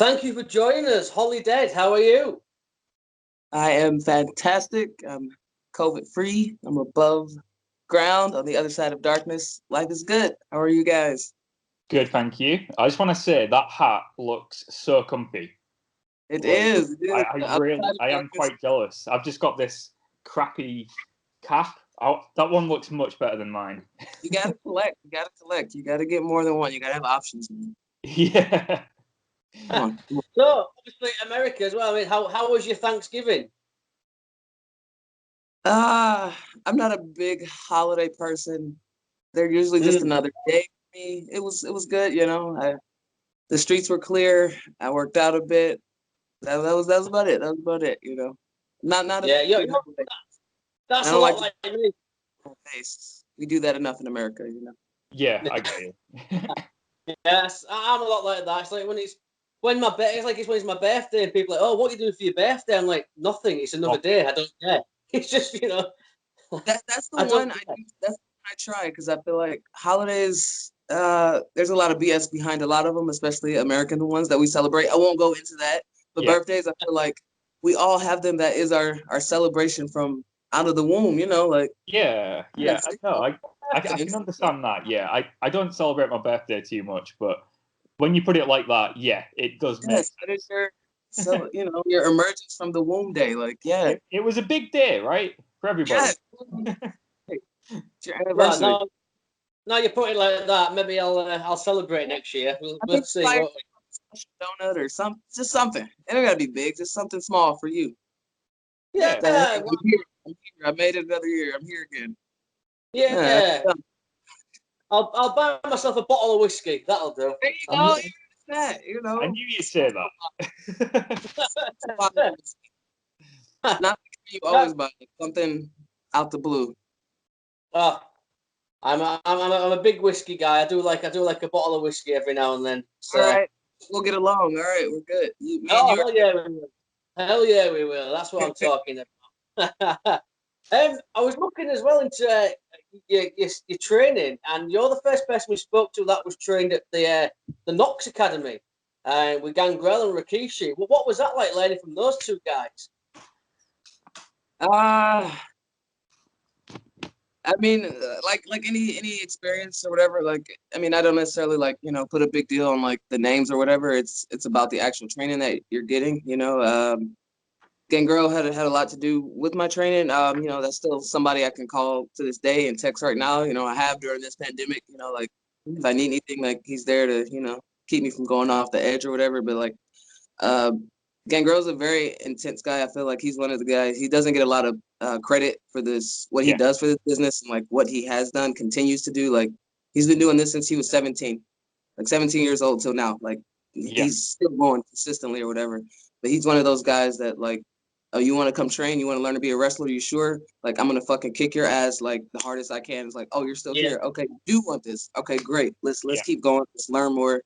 Thank you for joining us, Holidead. How are you? I am fantastic. I'm COVID-free. I'm above ground on the other side of darkness. Life is good. How are you guys? Good, thank you. I just want to say that hat looks so comfy. It is. I am quite jealous. I've just got this crappy cap. That one looks much better than mine. You gotta collect. You gotta get more than one. You gotta have options. Yeah. Come on. So, obviously, America as well. I mean, how was your Thanksgiving? I'm not a big holiday person. They're usually just another day for me. It was good, you know. The streets were clear. I worked out a bit. That was about it. That was about it, you know. Not yeah, a big holiday. That's a lot like me. We do that enough in America, you know. Yeah, I get you. Yes, I'm a lot like that. It's like when it's when it's my birthday and people are like, oh, what are you doing for your birthday? I'm like, nothing. It's another day. I don't care. It's just, you know. That's the one I try because I feel like holidays. There's a lot of BS behind a lot of them, especially American ones that we celebrate. I won't go into that, but birthdays, I feel like we all have them. That is our celebration from out of the womb, you know, like. Yeah. I can understand that. Yeah, I don't celebrate my birthday too much, but when you put it like that, yeah, it does make sense. So, you know, your emergence from the womb day, like, yeah. It was a big day, right? For everybody. Yeah. It's your anniversary. Well, now you put it like that, maybe I'll celebrate next year. We'll see. Like donut or something, just something. It don't gotta be big, just something small for you. Yeah. I'm here. I made it another year. I'm here again. Yeah. I'll buy myself a bottle of whiskey. That'll do. There you go. That, you know. I knew you'd say that. Not you always buy something out the blue. Oh, I'm a big whiskey guy. I do like a bottle of whiskey every now and then. So. All right, we'll get along. All right, we're good. Hell yeah, we will. Hell yeah, we will. That's what I'm talking about. I was looking as well into your training, and you're the first person we spoke to that was trained at the Knox Academy with Gangrel and Rikishi. What was that like learning from those two guys? I mean, like any experience or whatever. Like, I mean, I don't necessarily like, you know, put a big deal on like the names or whatever. It's about the actual training that you're getting. You know, Gangrel had a lot to do with my training. You know, that's still somebody I can call to this day and text right now. You know, I have during this pandemic. You know, like if I need anything, like he's there to, you know, keep me from going off the edge or whatever. But like, Gangrel's a very intense guy. I feel like he's one of the guys. He doesn't get a lot of credit for what he does for this business and like what he has done, continues to do. Like he's been doing this since he was 17, like 17 years old till now. Like he's still going consistently or whatever. But he's one of those guys that like, oh, you want to come train? You want to learn to be a wrestler? You sure? Like I'm gonna fucking kick your ass like the hardest I can. It's like, oh, you're still here? Okay, you do want this? Okay, great. Let's keep going. Let's learn more.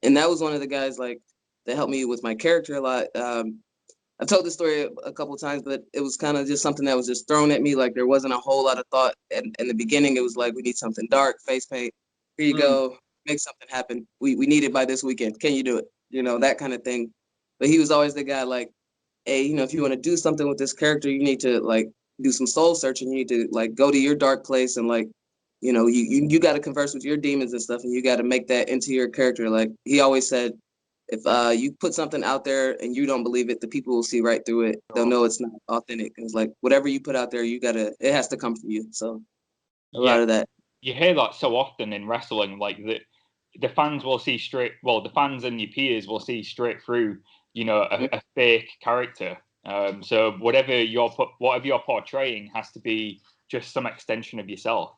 And that was one of the guys like that helped me with my character a lot. I've told this story a couple of times, but it was kind of just something that was just thrown at me. Like there wasn't a whole lot of thought. And in the beginning, it was like, we need something dark, face paint. Here you go, make something happen. We need it by this weekend. Can you do it? You know, that kind of thing. But he was always the guy like, hey, you know, if you want to do something with this character, you need to like do some soul searching. You need to like go to your dark place and like, you know, you got to converse with your demons and stuff, and you got to make that into your character. Like he always said, if you put something out there and you don't believe it, the people will see right through it. They'll know it's not authentic. It's like whatever you put out there, it has to come from you. So a lot of that. You hear that so often in wrestling, like the fans will see the fans and your peers will see straight through, you know, a fake character. So whatever you're portraying has to be just some extension of yourself.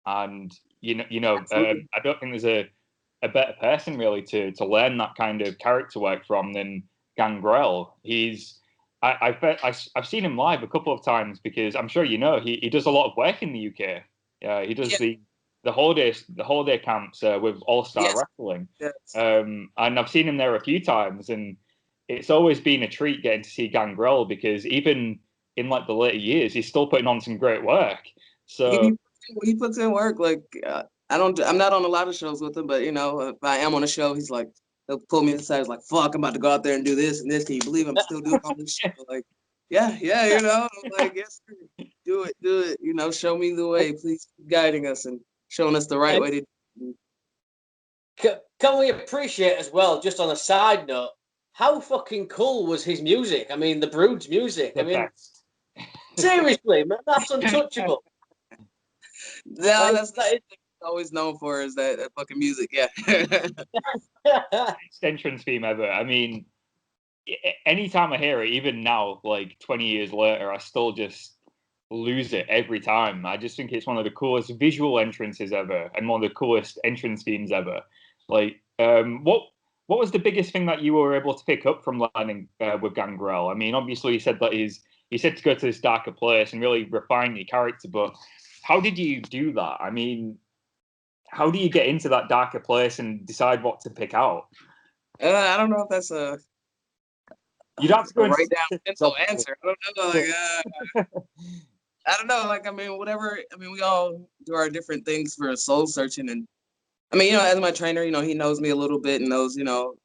And I don't think there's a better person really to learn that kind of character work from than Gangrel. I've seen him live a couple of times because I'm sure you know he does a lot of work in the UK. He does the holiday camps with All Star Wrestling, and I've seen him there a few times, and it's always been a treat getting to see Gangrel because even in like the later years, he's still putting on some great work. So he puts in work. Like I'm not on a lot of shows with him, but you know, if I am on a show, he's like, They'll pull me aside. It's like, fuck, I'm about to go out there and do this and this. Can you believe I'm still doing all this shit? Like, yeah, you know. I'm like, yes, sir. Do it. You know, show me the way. Please keep guiding us and showing us the right way to do it. Can we appreciate as well, just on a side note, how fucking cool was his music? I mean, the Brood's music. I mean, seriously, man, that's untouchable. No, that's that is always known for is that fucking music. Yeah. Best entrance theme ever. I mean, anytime I hear it, even now, like 20 years later, I still just lose it every time. I just think it's one of the coolest visual entrances ever, and one of the coolest entrance themes ever. Like, what was the biggest thing that you were able to pick up from learning with Gangrel? I mean, obviously, you said to go to this darker place and really refine your character, but how did you do that? I mean, how do you get into that darker place and decide what to pick out? I don't know if that's you'd have to go write down pencil answer. I don't know. Like, I don't know. Like, I mean, whatever. I mean, we all do our different things for soul searching, and I mean, you know, as my trainer, you know, he knows me a little bit and knows, you know,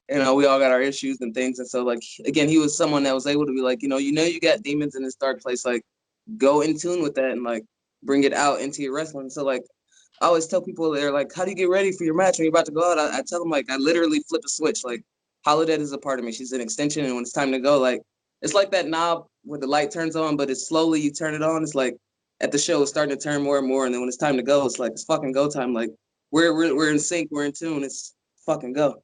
we all got our issues and things, and so like again, he was someone that was able to be like, you got demons in this dark place, like go in tune with that and like bring it out into your wrestling. So like I always tell people, they're like, how do you get ready for your match when you're about to go out? I tell them, like, I literally flip a switch. Like, Holidead is a part of me. She's an extension, and when it's time to go, like, it's like that knob where the light turns on, but it's slowly you turn it on. It's like at the show, it's starting to turn more and more, and then when it's time to go, it's like it's fucking go time. Like we're in sync, we're in tune. It's fucking go.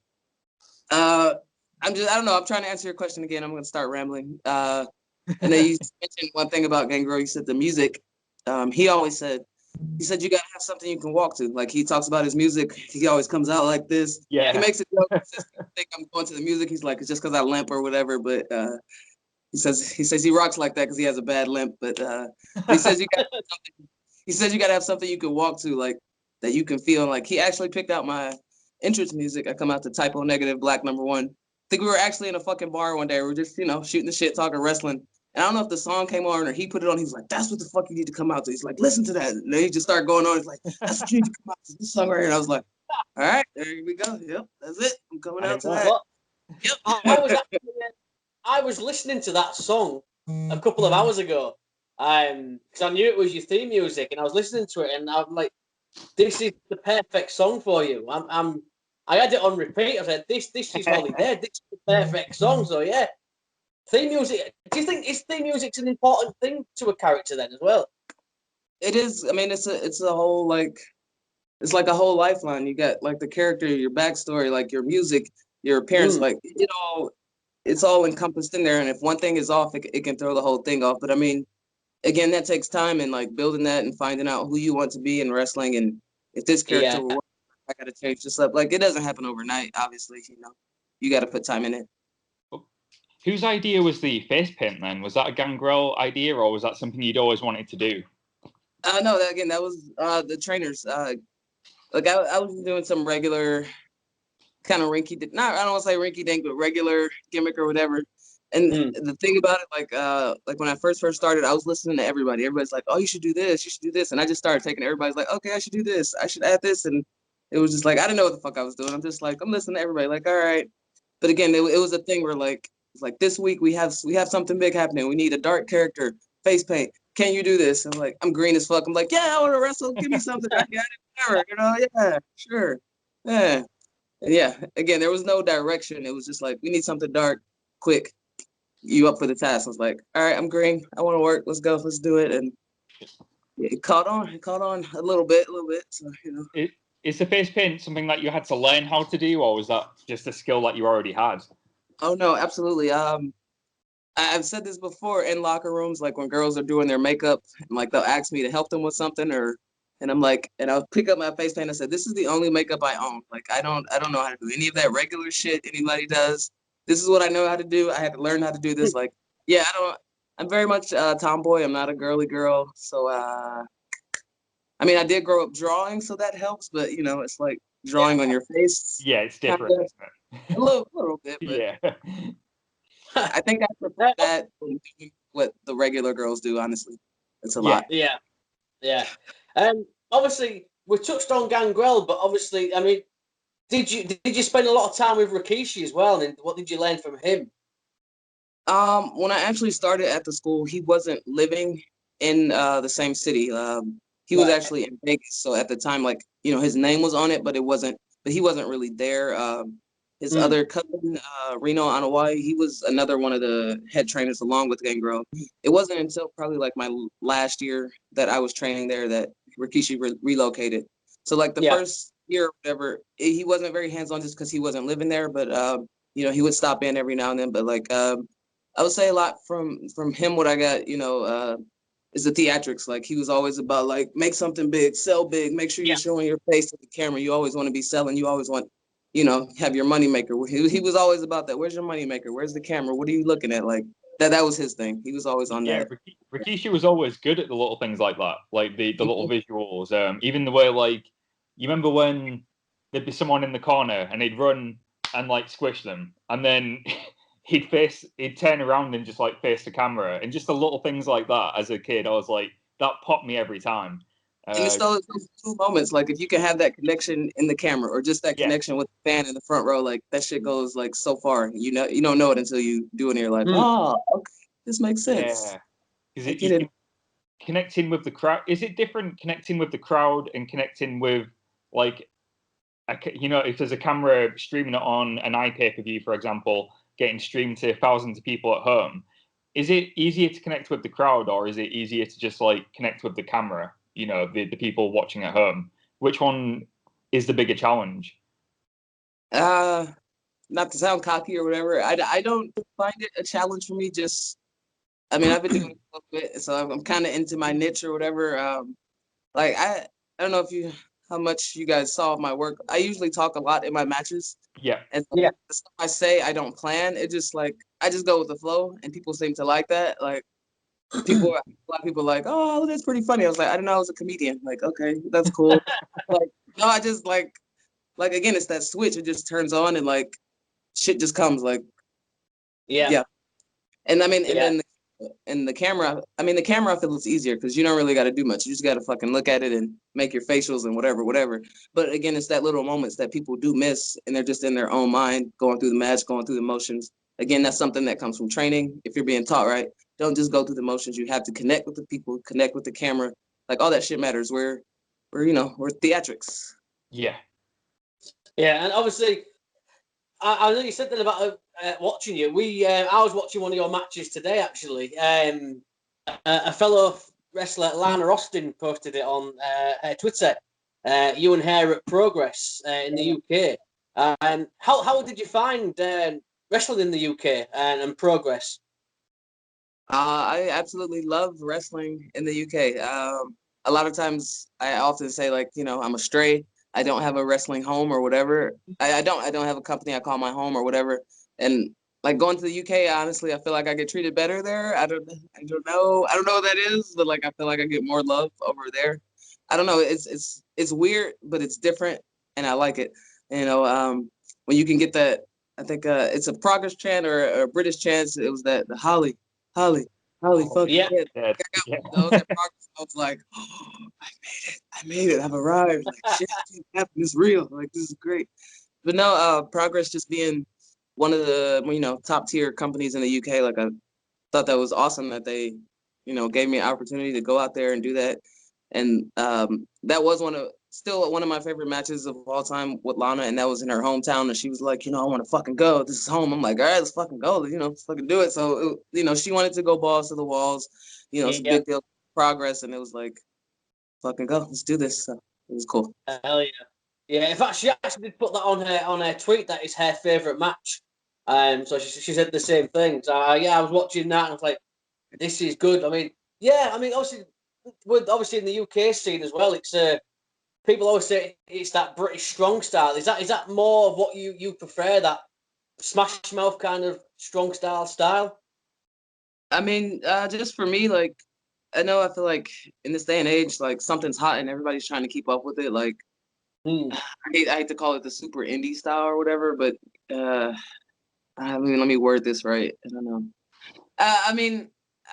I don't know. I'm trying to answer your question again. I'm gonna start rambling. And then you mentioned one thing about Gangrel. You said the music. He always said. He said you gotta have something you can walk to. Like he talks about his music, he always comes out like this. Yeah. He makes it joke. I think I'm going to the music. He's like, it's just because I limp or whatever. But he says he rocks like that because he has a bad limp. But he says you gotta have something you can walk to, like that you can feel. Like he actually picked out my entrance music. I come out to Typo Negative Black #1. I think we were actually in a fucking bar one day. We were just, shooting the shit, talking wrestling. And I don't know if the song came on or he put it on. He's like, that's what the fuck you need to come out to. He's like, listen to that. And then he just started going on. He's like, that's what you need to come out to. This song right here. And I was like, all right, there we go. Yep, that's it. I'm coming out to that. Yep. I was listening to that song a couple of hours ago because I knew it was your theme music, and I was listening to it, and I'm like, this is the perfect song for you. I had it on repeat. I said, this is Holidead. This is the perfect song. So yeah. Theme music. Do you think theme music's an important thing to a character then as well? It is. I mean, it's a whole it's like a whole lifeline. You got like the character, your backstory, like your music, your appearance, like it's all encompassed in there. And if one thing is off, it can throw the whole thing off. But I mean, again, that takes time and like building that and finding out who you want to be in wrestling. And if this character will work, I got to change this up. Like it doesn't happen overnight. Obviously, you got to put time in it. Whose idea was the face paint then? Was that a Gangrel idea, or was that something you'd always wanted to do? No, that was the trainers. Like I was doing some regular kind of rinky dink. I don't want to say rinky dink, but regular gimmick or whatever. And the thing about it, like when I first started, I was listening to everybody. Everybody's like, "Oh, you should do this. You should do this." And I just started taking everybody's like, "Okay, I should do this. I should add this." And it was just like I didn't know what the fuck I was doing. I'm just like I'm listening to everybody. Like, all right. But again, it was a thing where like. It's like this week we have something big happening. We need a dark character, face paint. Can you do this? I'm like, I'm green as fuck. I'm like, yeah, I want to wrestle. Give me something. I got it. Whatever. Yeah, sure. Yeah. And yeah. Again, there was no direction. It was just like, we need something dark, quick. You up for the task? I was like, all right, I'm green. I want to work. Let's go. Let's do it. And it caught on. It caught on a little bit. So Is the face paint something that you had to learn how to do, or was that just a skill that you already had? Oh no, absolutely. I've said this before in locker rooms, like when girls are doing their makeup, and like they'll ask me to help them with something, and I'm like, and I'll pick up my face paint and say, this is the only makeup I own. Like I don't know how to do any of that regular shit anybody does. This is what I know how to do. I had to learn how to do this. Like, yeah, I'm very much tomboy. I'm not a girly girl. So I mean, I did grow up drawing, so that helps, but it's like drawing on your face. Yeah, it's different, isn't it? A little bit, but yeah. I think I prefer that than what the regular girls do, honestly. It's a lot. Yeah. Obviously, we touched on Gangrel, but obviously, I mean, Did you spend a lot of time with Rikishi as well? And what did you learn from him? When I actually started at the school, he wasn't living in the same city. He was actually in Vegas. So at the time, like, his name was on it, but he wasn't really there. His other cousin, Reno Anawai, he was another one of the head trainers along with Gangrel. It wasn't until probably like my last year that I was training there that Rikishi relocated. So like the first year or whatever, he wasn't very hands-on just because he wasn't living there, but he would stop in every now and then. But like I would say a lot from him, what I got, is the theatrics. Like he was always about like, make something big, sell big, make sure you're showing your face to the camera. You always want to be selling. You always want, have your money maker. He was always about that. Where's your money maker? Where's the camera? What are you looking at? Like that was his thing. He was always on that. Rikishi was always good at the little things like that, like the little visuals. Even the way, like, you remember when there'd be someone in the corner and he'd run and like squish them, and then he'd turn around and just like face the camera, and just the little things like that. As a kid, I was like, that popped me every time. And it's those two moments, like if you can have that connection in the camera or just that connection with the fan in the front row, like that shit goes like so far. You don't know it until you do it, and you're like, oh, okay, this makes sense. Yeah, because connecting with the crowd, is it different connecting with the crowd and connecting with like, if there's a camera streaming it on an iPay-per-view, for example, getting streamed to thousands of people at home, is it easier to connect with the crowd, or is it easier to just like connect with the camera? The people watching at home. Which one is the bigger challenge? Not to sound cocky or whatever, I don't find it a challenge for me. I've been doing it a little bit, so I'm kind of into my niche or whatever. Like I don't know how much you guys saw of my work. I usually talk a lot in my matches. Yeah. And the stuff I say, I don't plan. It just like I just go with the flow, and people seem to like that. Like a lot of people are like, oh, that's pretty funny. I was like, I didn't know I was a comedian. Like, okay, that's cool. Like, no, I just like again, it's that switch. It just turns on, and like shit just comes. Like, yeah. And then the camera. The camera I feel it's easier because you don't really got to do much. You just got to fucking look at it and make your facials and whatever. But again, it's that little moments that people do miss, and they're just in their own mind, going through the match, going through the motions. Again, that's something that comes from training. If you're being taught right, don't just go through the motions. You have to connect with the people, connect with the camera. Like all that shit matters. We're theatrics. Yeah. Yeah, and obviously, I know you said that about watching you. I was watching one of your matches today, actually. A fellow wrestler, Lana Austin, posted it on her Twitter. You and her at Progress in the UK. How did you find wrestling in the UK and Progress? I absolutely love wrestling in the UK. A lot of times, I often say like, I'm a stray. I don't have a wrestling home or whatever. I don't have a company I call my home or whatever. And like going to the UK, honestly, I feel like I get treated better there. I don't know what that is, but like I feel like I get more love over there. I don't know. It's weird, but it's different, and I like it. When you can get that, I think it's a Progress chant or a British chant. It was that the Holly, fuck yeah. That Progress, I was like, oh, I made it. I've arrived. Like shit happened. It's real. Like this is great. But no, Progress just being one of the top tier companies in the UK. Like I thought that was awesome that they gave me an opportunity to go out there and do that. And that was still one of my favorite matches of all time with Lana, and that was in her hometown. And she was like, I want to fucking go. This is home. I'm like, all right, let's fucking go. Let's fucking do it. So she wanted to go balls to the walls. It's a big deal. Progress, and it was like, fucking go. Let's do this. So it was cool. Hell yeah. Yeah, in fact, she actually did put that on her tweet. That is her favorite match. So she said the same thing. So I was watching that and I was like, this is good. Obviously, in the UK scene as well, it's people always say it's that British strong style. Is that more of what you prefer? That smash mouth kind of strong style? Just for me, like I feel like in this day and age, like something's hot and everybody's trying to keep up with it. Like I hate to call it the super indie style or whatever, but let me word this right. I don't know.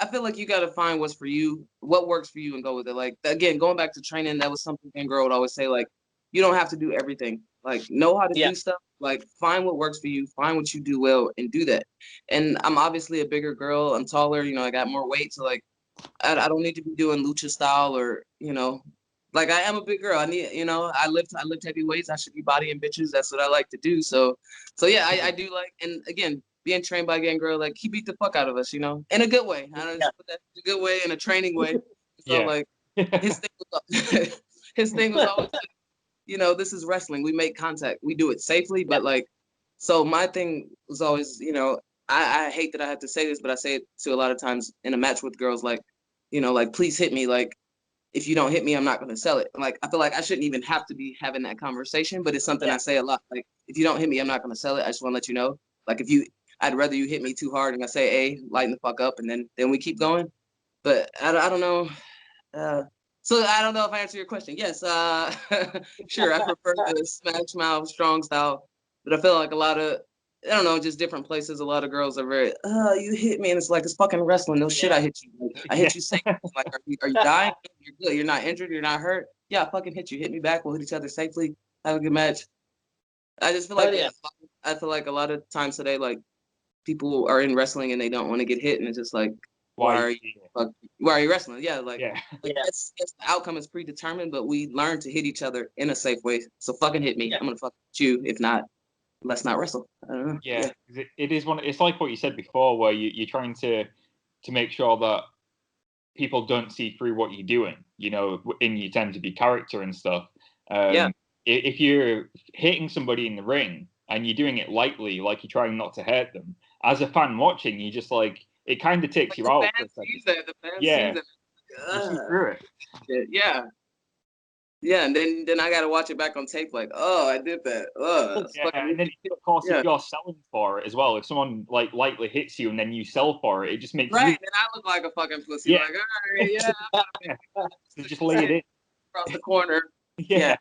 I feel like you got to find what's for you, what works for you, and go with it. Like again, going back to training, that was something Gangrel would always say. Like you don't have to do everything. Like, know how to Yeah. do stuff. Like, find what works for you, find what you do well, and do that. And I'm obviously a bigger girl. I'm taller. You know, I got more weight. So, like, I don't need to be doing lucha style or, you know, like, I am a big girl. I need, you know, I lift heavy weights. I should be bodying bitches. That's what I like to do. So yeah, I do like, and again, being trained by Gangrel, like, he beat the fuck out of us, you know, in a good way. I don't just put that in a good way, in a training way. So like, his thing was always, like, you know, this is wrestling. We make contact. We do it safely, but like, so my thing was always, you know, I hate that I have to say this, but I say it to a lot of times in a match with girls, like, you know, like, please hit me. Like, if you don't hit me, I'm not going to sell it. Like, I feel like I shouldn't even have to be having that conversation, but it's something I say a lot. Like, if you don't hit me, I'm not going to sell it. I just want to let you know. Like, I'd rather you hit me too hard and I say, hey, lighten the fuck up, and then we keep going. But I don't know. So I don't know if I answer your question. Yes, sure. I prefer the smash mouth strong style, but I feel like a lot of, I don't know, just different places. A lot of girls are very, you hit me, and it's like, it's fucking wrestling. No shit, I hit you. Like, I hit you safely. Like, are you dying? You're good. You're not injured. You're not hurt. Yeah, I fucking hit you. Hit me back. We'll hit each other safely. Have a good match. I just feel like I feel like a lot of times today, like, people are in wrestling and they don't want to get hit, and it's just like, why are you wrestling? Yeah, like, yes, the outcome is predetermined, but we learn to hit each other in a safe way. So fucking hit me. I'm gonna fucking hit you. If not, let's not wrestle. I don't know. Yeah. It is one. It's like what you said before, where you're trying to make sure that people don't see through what you're doing, you know, in your terms of your character and stuff. If you're hitting somebody in the ring and you're doing it lightly, like you're trying not to hurt them, as a fan watching, you just like, it kind of takes you out. The fan sees that. You see through it. Yeah. Yeah, and then I gotta watch it back on tape, like, oh, I did that. And then of course, if you're selling for it as well, if someone like lightly hits you and then you sell for it, it just makes you. Then I look like a fucking pussy. Like, all right, So just lay it in across the corner. Yeah.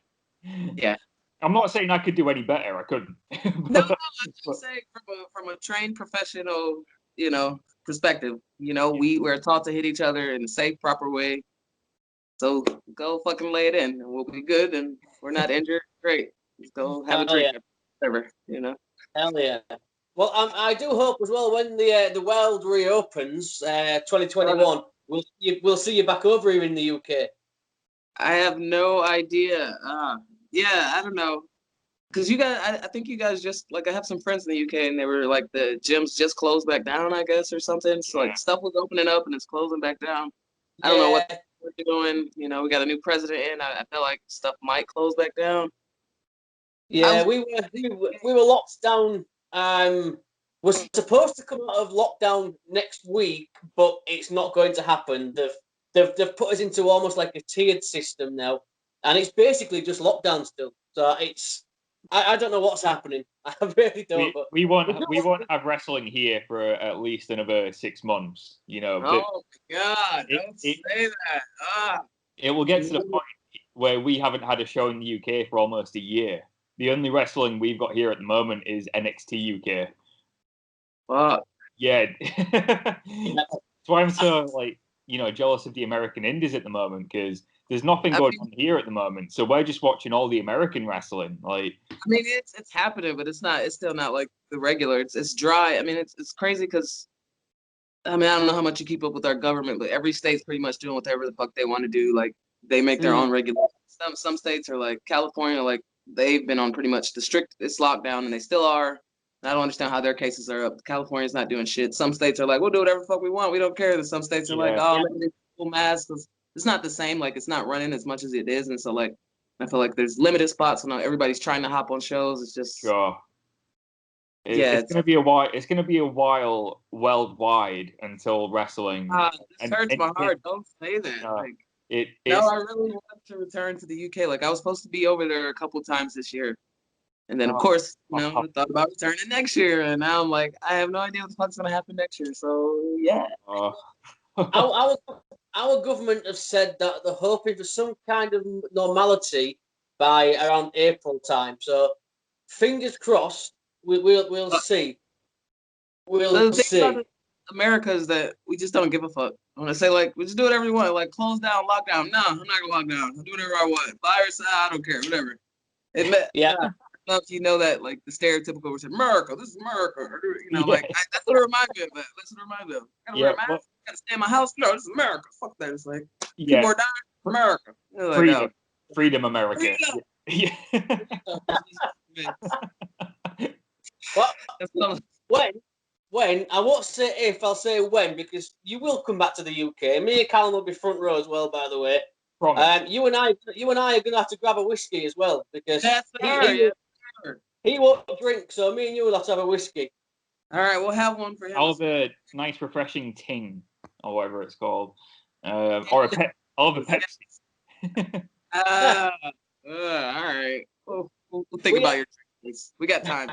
I'm not saying I could do any better. I couldn't. No, I'm just saying from a trained professional, you know, perspective. You know, we're taught to hit each other in a safe, proper way. So go fucking lay it in, and we'll be good, and we're not injured. Great. Let's go have a drink. Whatever, you know. Hell yeah. Well, I do hope as well, when the world reopens, 2021, we'll see you back over here in the UK. I have no idea. Yeah, I don't know. Because you guys, I think you guys just, like, I have some friends in the UK, and they were like, the gyms just closed back down, I guess, or something. So like, stuff was opening up and it's closing back down. I don't know what we're doing. You know, we got a new president in. I feel like stuff might close back down. Yeah, we were locked down. We're supposed to come out of lockdown next week, but it's not going to happen. They've put us into almost like a tiered system now, and it's basically just lockdown still. So it's, I don't know what's happening. I really don't. We won't have wrestling here for at least another 6 months. You know. Oh my God! Don't say that. It will get to the point where we haven't had a show in the UK for almost a year. The only wrestling we've got here at the moment is NXT UK. Wow. Yeah. That's why I'm so, like, you know, jealous of the American indies at the moment, because there's nothing going on here at the moment. So we're just watching all the American wrestling. Like, I mean, it's happening, but it's still not like the regular. It's dry. I mean, it's crazy because, I mean, I don't know how much you keep up with our government, but every state's pretty much doing whatever the fuck they want to do. Like, they make their own regulations. Some states are like California, like, they've been on pretty much the strictest lockdown, and they still are. I don't understand how their cases are up. California's not doing shit. Some states are like, we'll do whatever the fuck we want. We don't care. And some states are like, oh, full masks. It's not the same. Like, it's not running as much as it is. And so, like, I feel like there's limited spots, and everybody's trying to hop on shows. It's just it's gonna be a while worldwide until wrestling. This hurts my heart. Don't say that. I really want to return to the UK. Like, I was supposed to be over there a couple times this year. And then, of course, I thought about returning next year. And now I'm like, I have no idea what the fuck's going to happen next year. So, yeah. Our government have said that they're hoping for some kind of normality by around April time. So, fingers crossed, we'll see. We'll see. America is that we just don't give a fuck. I want to say, like, we just do whatever we want. Like, close down, lockdown. No, I'm not going to lock down. I'll do whatever I want. Virus, I don't care. Whatever. Yeah. I don't know if you know that, like the stereotypical was America, this is America. You know, like that's what it reminds me of. That's what it reminds me of. I gotta wear a mask. Well, Gotta stay in my house. No, this is America. Fuck that. It's like yeah, people are dying for America. Like, freedom, oh, freedom, America. freedom. Yeah. What? That's When I won't say if, I'll say when, because you will come back to the UK. Me and Callum will be front row as well, by the way. Promise. You and I are gonna have to grab a whiskey as well, because he he won't drink, so me and you will have to have a whiskey. All right, we'll have one for him. I'll have a nice, refreshing ting, or whatever it's called, or a pep. I'll have a Pepsi. All right. We'll think about your drinks. We got time.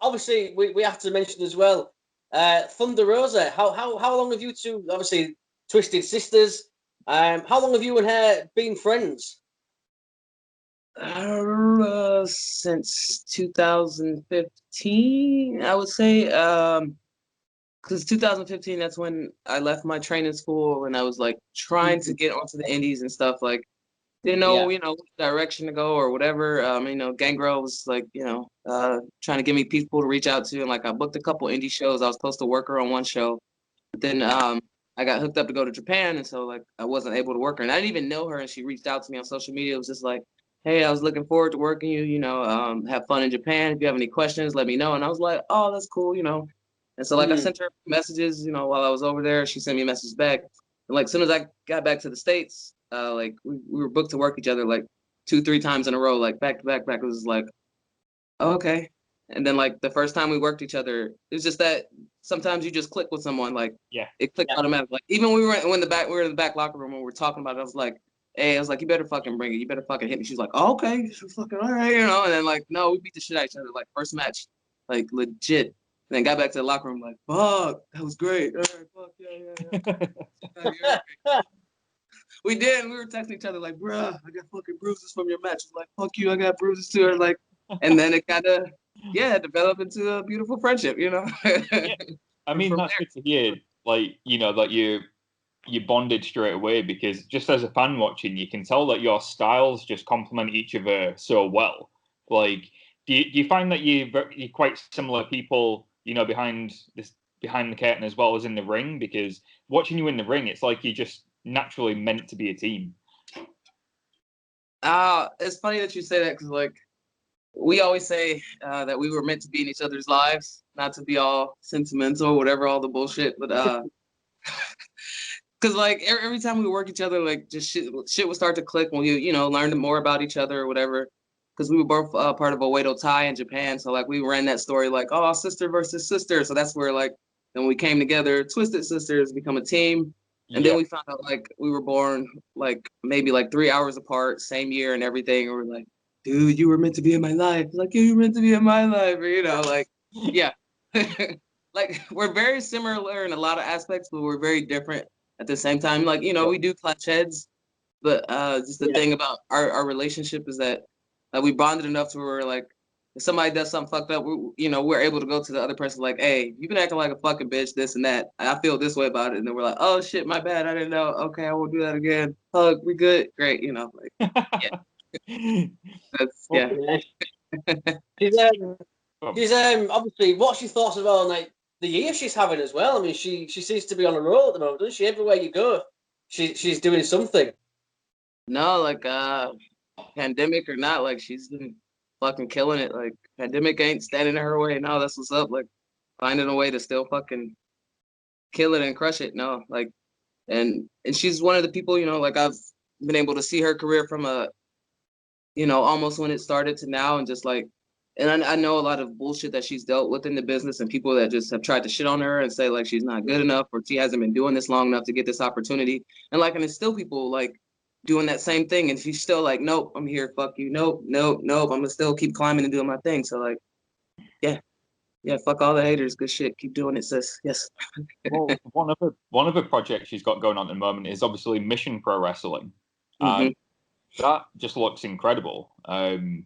Obviously, we have to mention as well, Thunder Rosa. How long have you two, obviously, Twisted Sisters? How long have you and her been friends? Since 2015, I would say. Because 2015, that's when I left my training school and I was like trying to get onto the indies and stuff. Like, didn't know, which direction to go or whatever. Gangrel was like, trying to give me people to reach out to. And like, I booked a couple indie shows. I was supposed to work her on one show. But then I got hooked up to go to Japan. And so like, I wasn't able to work her. And I didn't even know her. And she reached out to me on social media. It was just like, hey, I was looking forward to working you, have fun in Japan. If you have any questions, let me know. And I was like, oh, that's cool, And so like I sent her messages, while I was over there. She sent me a message back. And like as soon as I got back to the States, like we were booked to work each other like 2-3 times in a row, like back to back. It was like, oh, okay. And then like the first time we worked each other, it's just that sometimes you just click with someone, like it clicked automatically. Like even when we were in the back locker room when we were talking about it, I was like, hey, you better fucking bring it. You better fucking hit me. She's like, oh, okay, fucking all right, And then like, no, we beat the shit out of each other. Like first match, like legit. And then got back to the locker room like, fuck, that was great. All right, fuck, yeah. We did. We were texting each other like, bruh, I got fucking bruises from your match. Like, fuck you, I got bruises too. Or like, and then it kind of, developed into a beautiful friendship, Yeah. I mean, that's good to hear. Like, that you bonded straight away, because just as a fan watching, you can tell that your styles just complement each other so well. Like, do you find that you're quite similar people, behind the curtain as well as in the ring? Because watching you in the ring, it's like you're just naturally meant to be a team. It's funny that you say that, because like we always say that we were meant to be in each other's lives, not to be all sentimental or whatever, all the bullshit, but because like every time we work each other, like just shit would start to click when we learned more about each other or whatever. Because we were both part of Oedo Tai in Japan, so like we ran that story like, oh, sister versus sister. So that's where like then we came together, Twisted Sisters, become a team. And then we found out like we were born like maybe like 3 hours apart, same year and everything. And we're like, dude, you were meant to be in my life. Like, you were meant to be in my life. Like, yeah. Like, we're very similar in a lot of aspects, but we're very different at the same time. Like, we do clutch heads, but just the thing about our relationship is that we bonded enough to where like, if somebody does something fucked up, we're able to go to the other person like, hey, you've been acting like a fucking bitch, this and that. I feel this way about it. And then we're like, oh shit, my bad. I didn't know. Okay, I won't do that again. Hug, we good. Great. Like, yeah. That's, yeah. She's obviously, what's your thoughts about like the year she's having as well? I mean, she seems to be on a roll at the moment, doesn't she? Everywhere you go, she's doing something. No, like pandemic or not, like she's been fucking killing it. Like pandemic ain't standing in her way. No, that's what's up. Like finding a way to still fucking kill it and crush it. No, like, and she's one of the people, like I've been able to see her career from almost when it started to now, and just like, and I know a lot of bullshit that she's dealt with in the business, and people that just have tried to shit on her and say like she's not good enough or she hasn't been doing this long enough to get this opportunity. And like, and it's still people like doing that same thing, and she's still like, nope, I'm here, fuck you, nope, I'm gonna still keep climbing and doing my thing. So like, yeah, fuck all the haters, good shit, keep doing it, sis. Yes. Well, one of the projects she's got going on at the moment is obviously Mission Pro Wrestling. That just looks incredible. And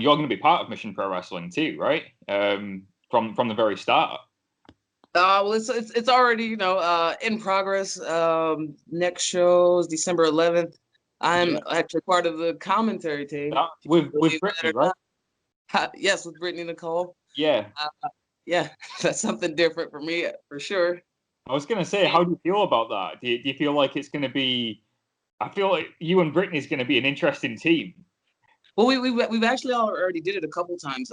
you're going to be part of Mission Pro Wrestling too, right? From the very start. Well, it's already in progress. Next show is December 11th. I'm actually part of the commentary team. With Brittany, right? Yes, with Brittany Nicole. Yeah. Yeah, that's something different for me, for sure. I was going to say, how do you feel about that? Do you feel like it's going to be... I feel like you and Brittany is going to be an interesting team. Well, we've actually already did it a couple times.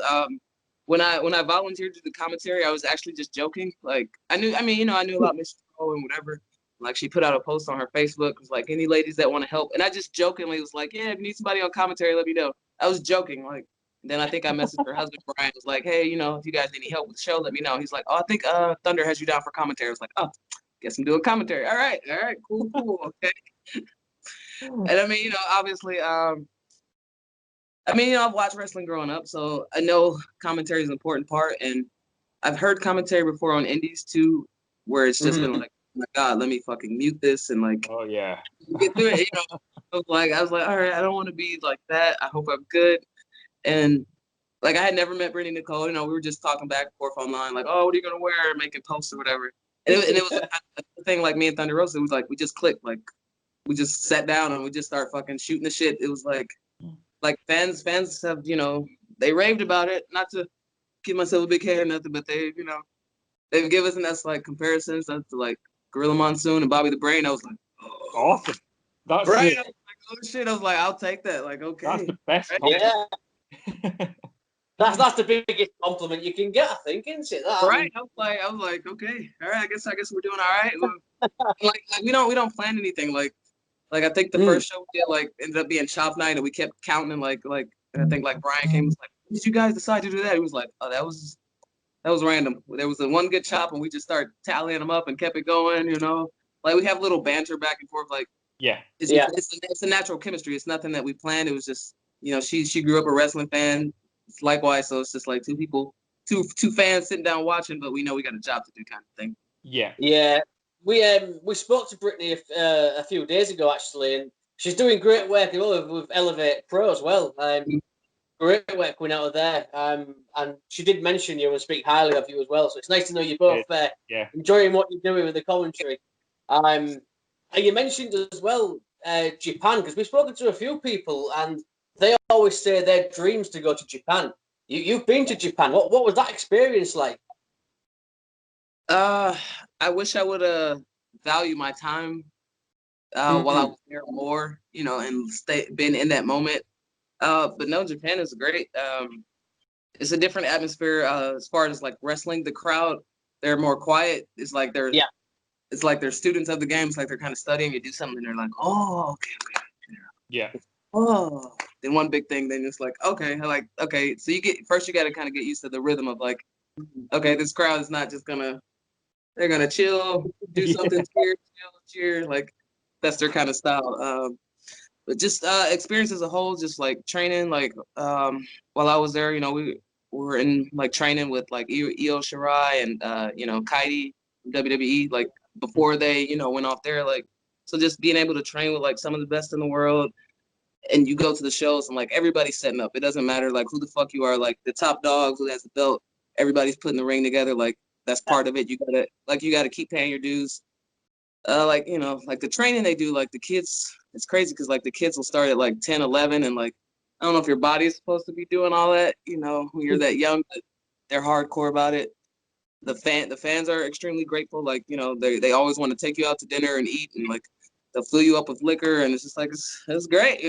When I volunteered to do the commentary, I was actually just joking. Like I knew about Miss Nicole and whatever. Like she put out a post on her Facebook, it was like, any ladies that want to help, and I just jokingly was like, yeah, if you need somebody on commentary, let me know. I was joking, like. Then I think I messaged her husband Brian. Was like, hey, if you guys need any help with the show, let me know. He's like, oh, I think Thunder has you down for commentary. I was like, oh, guess I'm doing commentary. All right, cool, okay. And I mean, obviously, I've watched wrestling growing up, so I know commentary is an important part. And I've heard commentary before on indies too, where it's just been like, oh my God, let me fucking mute this and like, oh yeah, get through it. I was like, all right, I don't want to be like that. I hope I'm good. And like, I had never met Brittany Nicole. We were just talking back and forth online, like, oh, what are you gonna wear? Making posts or whatever. And it was the thing, like me and Thunder Rosa. It was like we just clicked, like we just sat down and we just started fucking shooting the shit. It was like fans have, they raved about it. Not to give myself a big head or nothing, but they've given us like comparisons to like Gorilla Monsoon and Bobby the Brain. I was like, oh. Awesome. That's right. I was like, oh shit. I was like, I'll take that. Like, okay. That's the best. Right? Yeah. That's the biggest compliment you can get, I think, isn't it? Right. I was like, okay, all right. I guess we're doing all right. like we don't plan anything. Like I think the first show we did like ended up being chop night, and we kept counting. And like and I think like Brian came and was like, did you guys decide to do that? He was like, oh, that was random. There was one good chop, and we just started tallying them up and kept it going. Like we have little banter back and forth. Like it's a natural chemistry. It's nothing that we planned. It was just she grew up a wrestling fan. Likewise, so it's just like two fans sitting down watching, but we know we got a job to do, kind of thing. Yeah. We spoke to Brittany a few days ago actually, and she's doing great work with Elevate Pro as well. Great work going out of there. And she did mention you and speak highly of you as well. So it's nice to know you're both enjoying what you're doing with the commentary. And you mentioned as well Japan, because we've spoken to a few people and they always say their dreams to go to Japan. You've been to Japan. What was that experience like? I wish I would value my time while I was there more, and been in that moment. But no, Japan is great. It's a different atmosphere as far as like wrestling. The crowd, they're more quiet. It's like they're students of the game. It's like they're kind of studying. You do something, and they're like, oh, okay. Yeah. Oh, then one big thing, then it's like, okay. So you got to kind of get used to the rhythm of like, okay, this crowd is not just they're gonna chill, do something, cheer, like that's their kind of style. But just experience as a whole, just like training, like while I was there, we were in like training with like Io Shirai and Kaidi from WWE, like before they went off there, like so just being able to train with like some of the best in the world. And you go to the shows and like everybody's setting up. It doesn't matter like who the fuck you are, like the top dog who has the belt, everybody's putting the ring together. Like that's part of it. You gotta keep paying your dues. Like the training they do, like the kids, it's crazy because like the kids will start at like 10, 11, and like I don't know if your body's supposed to be doing all that, when you're that young, but they're hardcore about it. The fans are extremely grateful. Like they always want to take you out to dinner and eat, and like they'll fill you up with liquor, and it's just like it's great,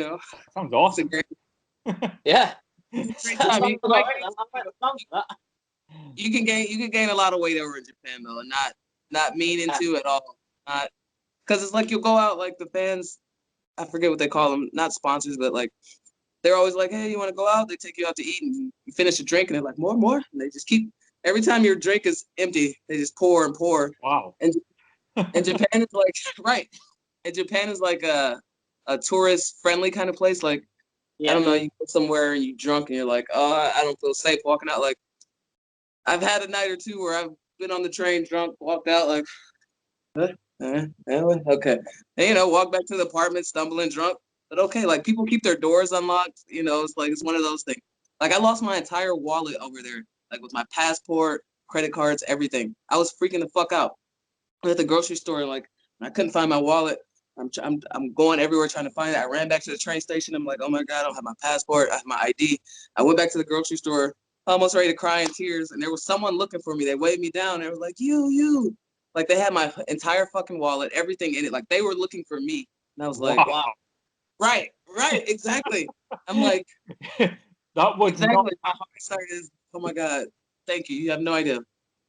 Sounds awesome. Yeah. I mean, you can gain a lot of weight over in Japan though, and not meaning to at all. Not because it's like you'll go out like the fans, I forget what they call them, not sponsors, but like they're always like, hey, you want to go out? They take you out to eat, and you finish a drink, and they're like, more, and they just keep. Every time your drink is empty, they just pour and pour. Wow. And Japan is like right. And Japan is like a tourist friendly kind of place. Like I don't know, you go somewhere and you drunk and you're like, oh, I don't feel safe walking out. Like I've had a night or two where I've been on the train drunk, walked out like, okay, and walk back to the apartment, stumbling drunk. But okay, like people keep their doors unlocked. It's like it's one of those things. Like I lost my entire wallet over there, like with my passport, credit cards, everything. I was freaking the fuck out. I'm at the grocery store, like I couldn't find my wallet. I'm going everywhere trying to find it. I ran back to the train station. I'm like, oh my God, I don't have my passport. I have my ID. I went back to the grocery store, almost ready to cry in tears. And there was someone looking for me. They waved me down. They were like, you. Like they had my entire fucking wallet, everything in it. Like they were looking for me. And I was like, wow. Right, exactly. I'm like, that would exactly. not. My heart started is, oh my God, thank you. You have no idea.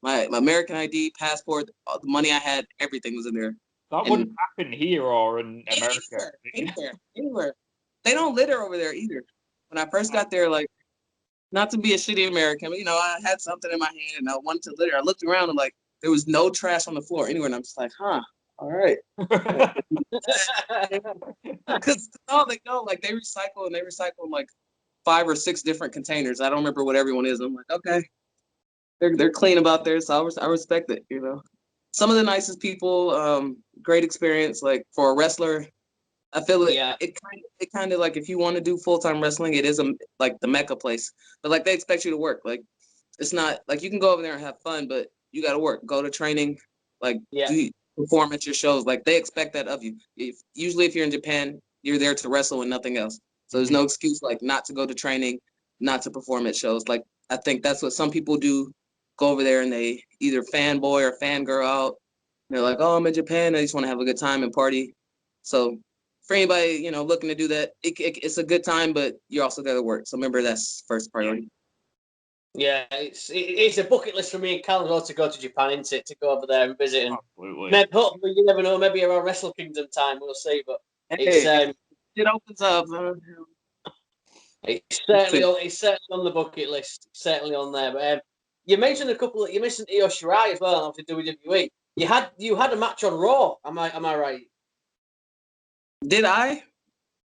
My American ID, passport, all the money I had, everything was in there. That wouldn't happen here or in America. Anywhere. They don't litter over there either. When I first got there, like, not to be a shitty American, but, I had something in my hand and I wanted to litter. I looked around and like there was no trash on the floor anywhere, and I'm just like, huh, all right. Because they go like they recycle like 5 or 6 different containers. I don't remember what everyone is. I'm like, okay, they're clean about theirs, so I respect it. Some of the nicest people, great experience. Like for a wrestler, I feel it kind of like if you want to do full-time wrestling, it is like the Mecca place. But like they expect you to work. Like it's not like you can go over there and have fun, but you got to work. Go to training, like perform at your shows. Like they expect that of you. Usually if you're in Japan, you're there to wrestle and nothing else. So there's no excuse like not to go to training, not to perform at shows. Like I think that's what some people do. Go over there and they either fanboy or fangirl out. They're like, oh, I'm in Japan. I just want to have a good time and party. So for anybody, looking to do that, it's a good time, but you're also there to work. So remember, that's first priority. Yeah, it's a bucket list for me and Callum to go to Japan, isn't it? To go over there and visit. And absolutely. Hopefully, you never know. Maybe around Wrestle Kingdom time, we'll see. But it opens up. It's certainly on the bucket list. It's certainly on there. But you mentioned You mentioned Io Shirai as well. After WWE, you had a match on Raw. Am I right? Did I?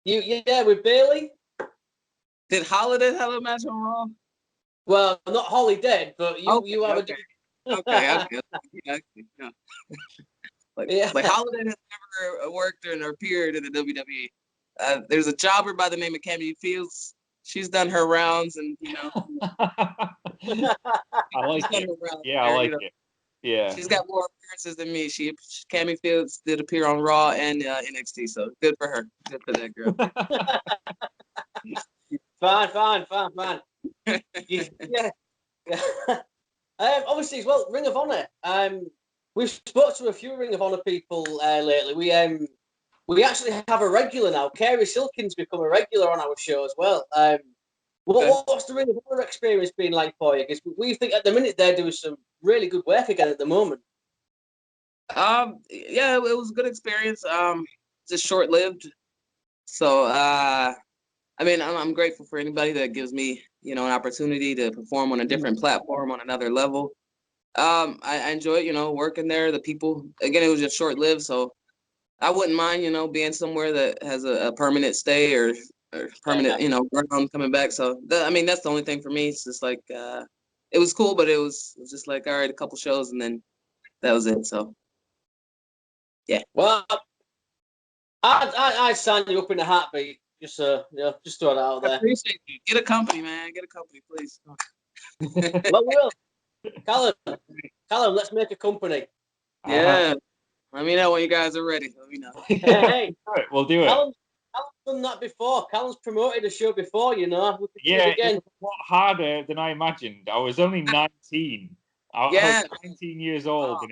With Bayley. Did Holidead have a match on Raw? Well, not Holidead, but you have okay. Okay. Like Holidead has never worked or appeared in the WWE. There's a jobber by the name of Cammy Fields. She's done her rounds, and I like it. Yeah, I like it. Yeah, she's got more appearances than me. Cammy Fields did appear on Raw and NXT, so good for her. Good for that girl. Fine. Yeah. Obviously, as well, Ring of Honor. We've spoke to a few Ring of Honor people lately. We actually have a regular now. Kerry Silkin's become a regular on our show as well. What's the Ring of Honor experience been like for you? Because we think at the minute they're doing some really good work again at the moment. Yeah, it was a good experience. Just short-lived. So, I'm grateful for anybody that gives me, an opportunity to perform on a different platform on another level. I enjoy, working there. The people, again, it was just short-lived, so I wouldn't mind, being somewhere that has a permanent stay or permanent, ground coming back. So, that's the only thing for me. It's just like, it was cool, but it was just like, all right, a couple shows, and then that was it. So, yeah. Well, I sign you up in a heartbeat. Just throw it out there. I appreciate you. Get a company, man. Get a company, please. Well, we will. Callum, let's make a company. Yeah. Let me know when you guys are ready. Let me know. Hey, we'll do it. Callum's done that before. Callum's promoted a show before, We could do it again. It was a lot harder than I imagined. I was only 19. I was 19 years old, and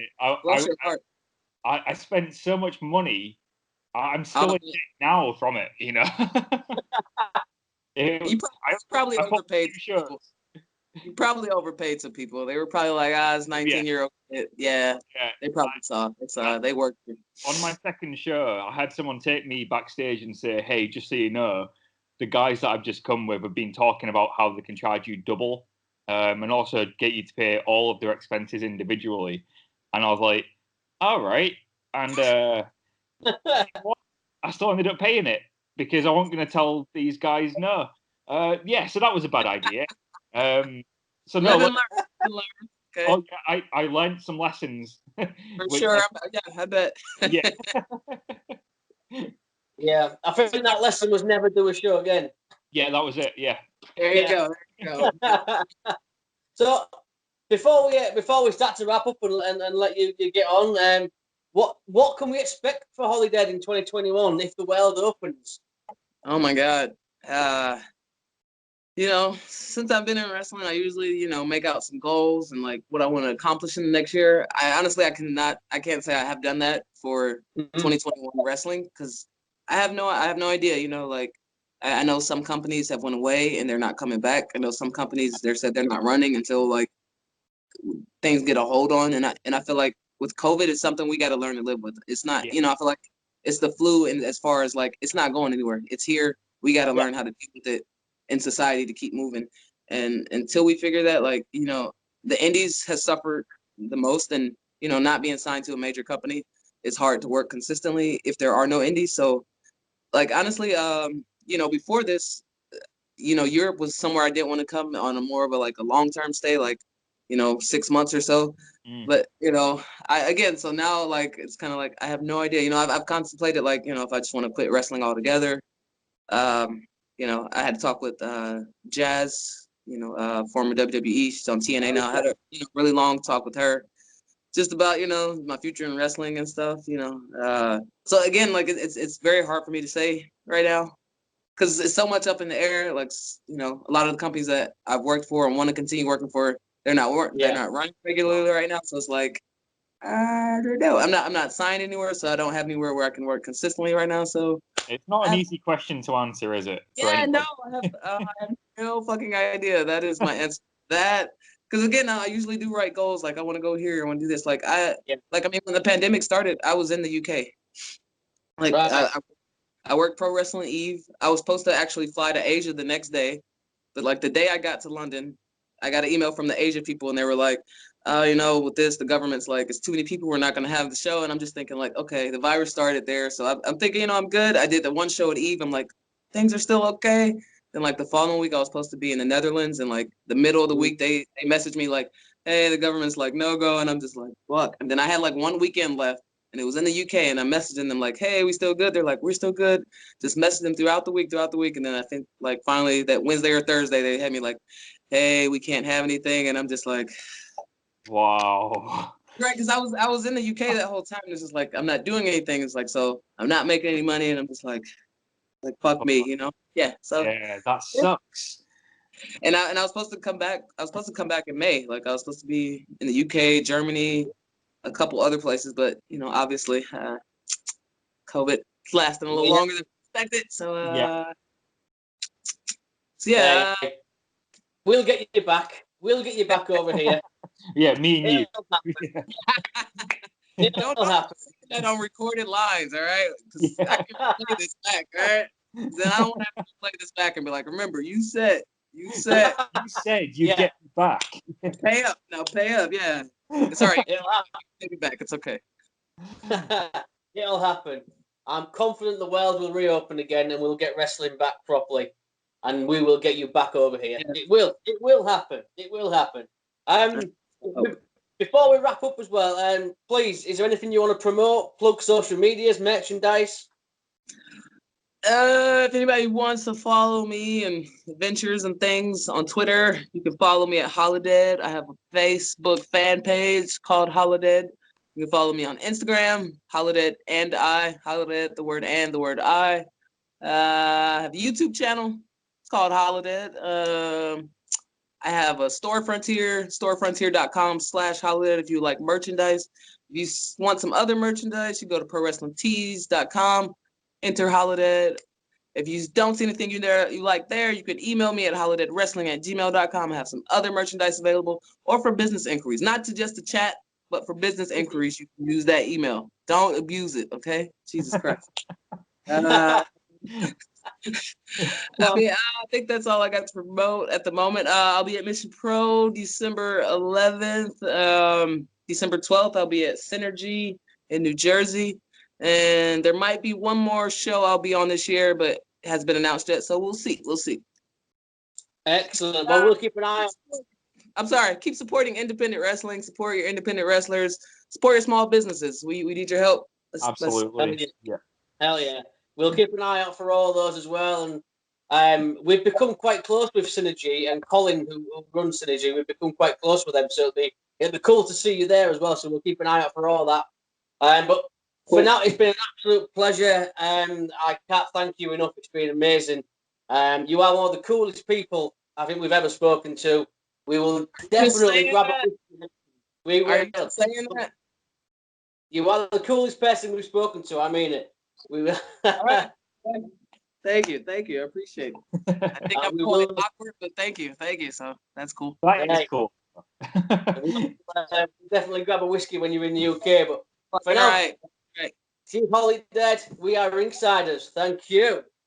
I spent so much money. I'm still in debt now from it, You probably overpaid. You probably overpaid some people. They were probably like, it's 19-year-old. Yeah, they probably saw. They worked. On my second show, I had someone take me backstage and say, hey, just so you know, the guys that I've just come with have been talking about how they can charge you double and also get you to pay all of their expenses individually. And I was like, all right. And I still ended up paying it because I wasn't going to tell these guys no. So that was a bad idea. So no, okay. Oh, yeah, I learned some lessons. For sure, I bet. Yeah. Yeah, I think that lesson was never do a show again. Yeah, that was it. Yeah. There you go. So before we start to wrap up and let you get on, what can we expect for Holidead in 2021 if the world opens? Oh my God. You know, since I've been in wrestling, I usually, you know, make out some goals and like what I want to accomplish in the next year. I can't say I have done that for 2021 wrestling because I have no idea. You know, like I know some companies have went away and they're not coming back. I know some companies they said they're not running until like things get a hold on, and I feel like with COVID, it's something we got to learn to live with. It's not, you know, I feel like it's the flu, and as far as like it's not going anywhere. It's here. We got to learn how to deal with it in society to keep moving. And until we figure that, like, you know, the indies has suffered the most, and you know, not being signed to a major company, it's hard to work consistently if there are no indies. So, like, honestly, you know, before this, you know, Europe was somewhere I didn't want to come on a more of a like a long-term stay, like, you know, 6 months or so. But, you know, so now like it's kind of like I have no idea. You know, I've contemplated like, you know, if I just want to quit wrestling altogether. You know, I had to talk with Jazz, you know, former WWE. She's on TNA now. I had a really long talk with her just about, you know, my future in wrestling and stuff, you know. So again, like it's very hard for me to say right now because it's so much up in the air. Like, you know, a lot of the companies that I've worked for and want to continue working for, they're not running regularly right now. So it's like, I don't know. I'm not signed anywhere, so I don't have anywhere where I can work consistently right now. So it's not an easy question to answer, is it? Yeah, no, I have no fucking idea. That is my answer. That because again, I usually do write goals. Like I want to go here, I want to do this. Like I mean, when the pandemic started, I was in the UK. Like I worked Pro Wrestling Eve. I was supposed to actually fly to Asia the next day, but like the day I got to London, I got an email from the Asia people, and they were like, you know, with this, the government's like, it's too many people. We're not going to have the show. And I'm just thinking like, okay, the virus started there. So I'm thinking, you know, I'm good. I did the one show at Eve. I'm like, things are still okay. Then like the following week, I was supposed to be in the Netherlands. And like the middle of the week, they messaged me like, hey, the government's like, no go. And I'm just like, fuck. And then I had like one weekend left. And it was in the UK, and I'm messaging them like, hey, we still good? They're like, we're still good. Just messaging them throughout the week. And then I think like finally that Wednesday or Thursday, they had me like, hey, we can't have anything. And I'm just like, wow. Right, because I was in the UK that whole time. It's just like I'm not doing anything. It's like so I'm not making any money, and I'm just like fuck me, you know? Yeah. So yeah, that sucks. And I was supposed to come back. I was supposed to come back in May. Like I was supposed to be in the UK, Germany, a couple other places, but you know, obviously, COVID is lasting a little longer than expected. So yeah. We'll get you back. We'll get you back over here. Yeah, me and you. Don't happen. That on recorded lines, all right? Because I can play this back, all right? Then I don't have to play this back and be like, remember, you said you'd get me back. Pay up. Now pay up, yeah. Sorry, take it back. It's okay. It'll happen. I'm confident the world will reopen again and we'll get wrestling back properly. And we will get you back over here. Yeah. It will happen. It will happen. Before we wrap up as well, please, is there anything you want to promote? Plug social medias, merchandise? If anybody wants to follow me and adventures and things on Twitter, you can follow me at Holidead. I have a Facebook fan page called Holidead. You can follow me on Instagram, Holidead and I, Holidead, the word and the word I. I have a YouTube channel. It's called Holidead. I have a storefrontier, storefrontier.com/Holidead if you like merchandise. If you want some other merchandise, you go to prowrestlingtees.com, enter Holidead. If you don't see anything you like there, you can email me at holideadwrestling@gmail.com. I have some other merchandise available, or for business inquiries, not to just to chat, but for business inquiries, you can use that email. Don't abuse it, okay? Jesus Christ. I think that's all I got to promote at the moment. I'll be at Mission Pro December 11th. December 12th, I'll be at Synergy in New Jersey. And there might be one more show I'll be on this year, but it hasn't been announced yet. So we'll see. Excellent. Well, we'll keep an eye on. I'm sorry. Keep supporting independent wrestling. Support your independent wrestlers. Support your small businesses. We need your help. Absolutely. Hell yeah. We'll keep an eye out for all those as well. And we've become quite close with Synergy, and Colin, who runs Synergy, we've become quite close with them. So it'd be cool to see you there as well. So we'll keep an eye out for all that. But for now, it's been an absolute pleasure. I can't thank you enough. It's been amazing. You are one of the coolest people I think we've ever spoken to. We will definitely grab a whiskey. We will. Are you saying that? You are the coolest person we've spoken to. I mean it. We will. All right. Thank you. I appreciate it. I think I'm quite awkward, but thank you. So that's cool. That is cool. Definitely grab a whiskey when you're in the UK. But for now, Right. Team Holidead, we are Ringsiders. Thank you.